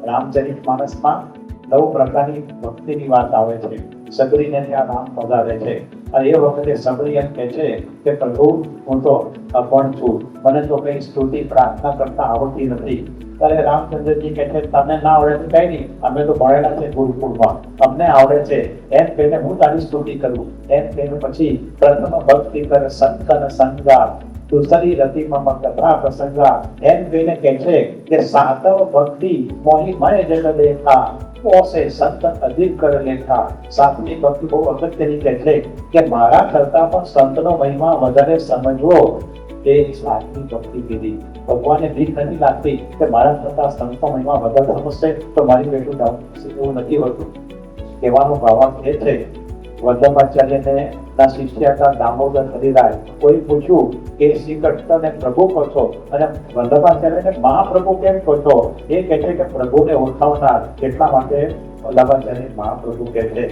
રામચરિતમાનસમાં 9 પ્રકારની ભક્તિની વાત આવે છે. સબરીને ત્યાં રામ પધારે છે અને એ વખતે સબરી એમ કહે છે કે પ્રભુ, હું તો અભણ છું, મને તો કઈ સ્તુતિ પ્રાર્થના કરતા આવડતી નથી. ત્યારે રામચંદ્રજી કહે છે, તમને ના આવડે તો કઈ નહીં, અમે તો ભણેલા છે ગુરુકુળમાં, અમને આવડે છે. એમ કહીને હું તારી સ્તુતિ કરું. એમ કહીને પછી પ્રથમ ભક્તિ કર સંતન સંગા, દુસરી રતિ મમ કથા પ્રસંગા. એમ કહીને કહે છે કે સાતવ ભક્તિ મોહી મય જગ દેખા, ઓસે સંતન અધિક કર લેખા. સાતમી ભક્તિ બહુ અગત્યની કહે છે કે મારા કરતા પણ સંતનો મહિમા વધારે સમજવો, એ સાતમી ભક્તિ કીધી. ભગવાનને ભીખ નથી લાગતી કે મારા કરતા સંતો મહિમા વધારે સમજશે તો મારી બેઠું ડાઉન થશે, એવું નથી હોતું. કહેવાનો ભાવાર્થ એ છે, વલ્લભાચાર્યને ના શિષ્ય હતા દામોદર હરિરાય. કોઈ પૂછ્યું કે શ્રી કૃષ્ણને પ્રભુ કહો છો અને વલ્લભાચાર્યને મહાપ્રભુ કેમ કહો છો? એ કહે છે કે પ્રભુને ઓળખાવનાર, એટલા માટે વલ્લભાચાર્ય મહાપ્રભુ કહે છે.